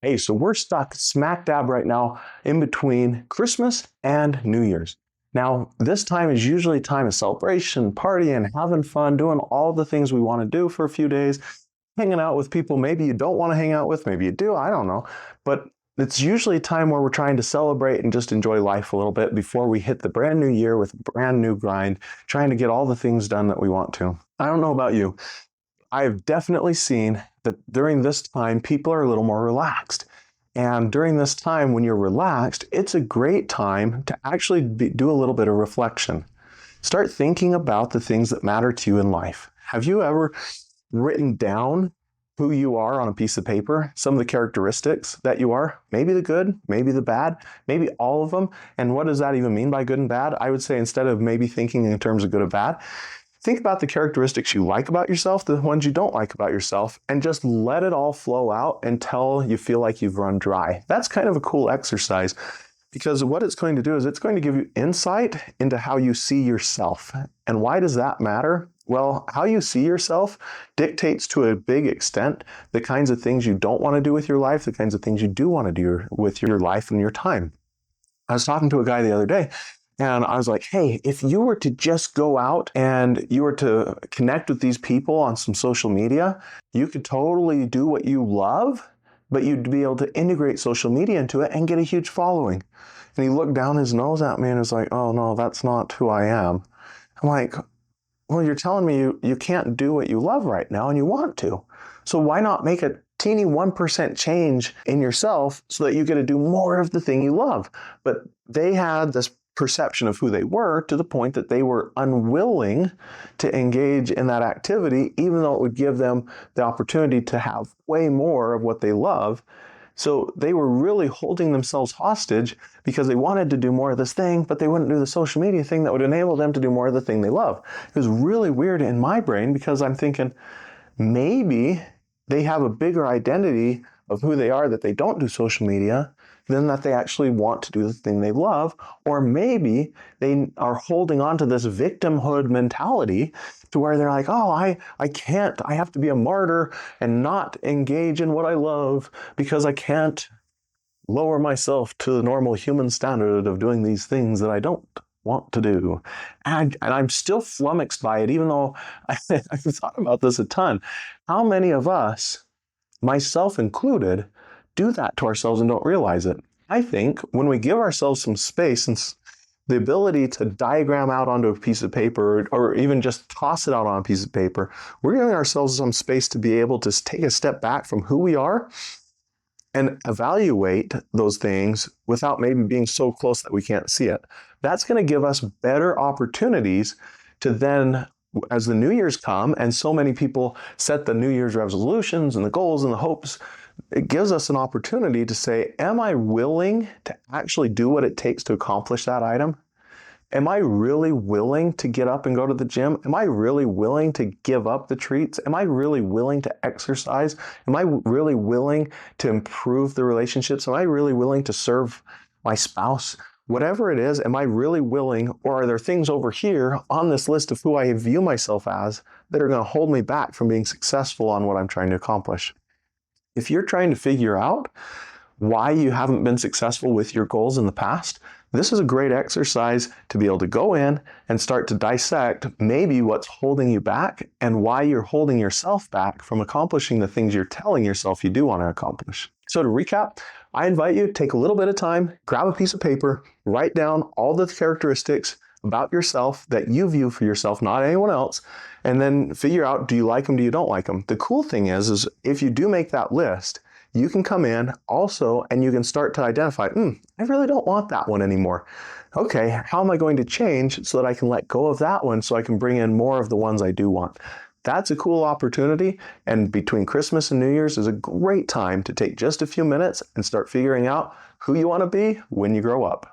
Hey, so we're stuck smack dab right now in between Christmas and New Year's. Now, this time is usually time of celebration, partying, having fun, doing all the things we want to do for a few days, hanging out with people maybe you don't want to hang out with, maybe you do, I don't know. But it's usually a time where we're trying to celebrate and just enjoy life a little bit before we hit the brand new year with a brand new grind, trying to get all the things done that we want to. I don't know about you. I've definitely seen that during this time, people are a little more relaxed. And during this time, when you're relaxed, it's a great time to actually do a little bit of reflection. Start thinking about the things that matter to you in life. Have you ever written down who you are on a piece of paper, some of the characteristics that you are, maybe the good, maybe the bad, maybe all of them? And what does that even mean by good and bad? I would say instead of maybe thinking in terms of good or bad, think about the characteristics you like about yourself, the ones you don't like about yourself, and just let it all flow out until you feel like you've run dry. That's kind of a cool exercise because what it's going to do is it's going to give you insight into how you see yourself. And why does that matter? Well, how you see yourself dictates to a big extent the kinds of things you don't want to do with your life, the kinds of things you do want to do with your life and your time. I was talking to a guy the other day, and I was like, hey, if you were to just go out and you were to connect with these people on some social media, you could totally do what you love, but you'd be able to integrate social media into it and get a huge following. And he looked down his nose at me and was like, oh no, that's not who I am. I'm like, well, you're telling me you can't do what you love right now and you want to. So why not make a teeny 1% change in yourself so that you get to do more of the thing you love? But they had this perception of who they were to the point that they were unwilling to engage in that activity, even though it would give them the opportunity to have way more of what they love. So they were really holding themselves hostage because they wanted to do more of this thing, but they wouldn't do the social media thing that would enable them to do more of the thing they love. It was really weird in my brain because I'm thinking maybe they have a bigger identity of who they are that they don't do social media than that they actually want to do the thing they love. Or maybe they are holding on to this victimhood mentality to where they're like, oh, I can't, I have to be a martyr and not engage in what I love because I can't lower myself to the normal human standard of doing these things that I don't want to do. And I'm still flummoxed by it, even though I've thought about this a ton. How many of us, myself included, do that to ourselves and don't realize it? I think when we give ourselves some space and the ability to diagram out onto a piece of paper or even just toss it out on a piece of paper, we're giving ourselves some space to be able to take a step back from who we are and evaluate those things without maybe being so close that we can't see it. That's going to give us better opportunities to then, as the New Year's come, and so many people set the New Year's resolutions and the goals and the hopes, it gives us an opportunity to say, am I willing to actually do what it takes to accomplish that item? Am I really willing to get up and go to the gym? Am I really willing to give up the treats? Am I really willing to exercise? Am I really willing to improve the relationships? Am I really willing to serve my spouse? Whatever it is, am I really willing, or are there things over here on this list of who I view myself as that are going to hold me back from being successful on what I'm trying to accomplish? If you're trying to figure out why you haven't been successful with your goals in the past, this is a great exercise to be able to go in and start to dissect maybe what's holding you back and why you're holding yourself back from accomplishing the things you're telling yourself you do want to accomplish. So to recap, I invite you to take a little bit of time, grab a piece of paper, write down all the characteristics about yourself that you view for yourself, not anyone else, and then figure out, do you like them, do you don't like them? The cool thing is if you do make that list, you can come in also and you can start to identify, I really don't want that one anymore. Okay, how am I going to change so that I can let go of that one so I can bring in more of the ones I do want? That's a cool opportunity, and between Christmas and New Year's is a great time to take just a few minutes and start figuring out who you want to be when you grow up.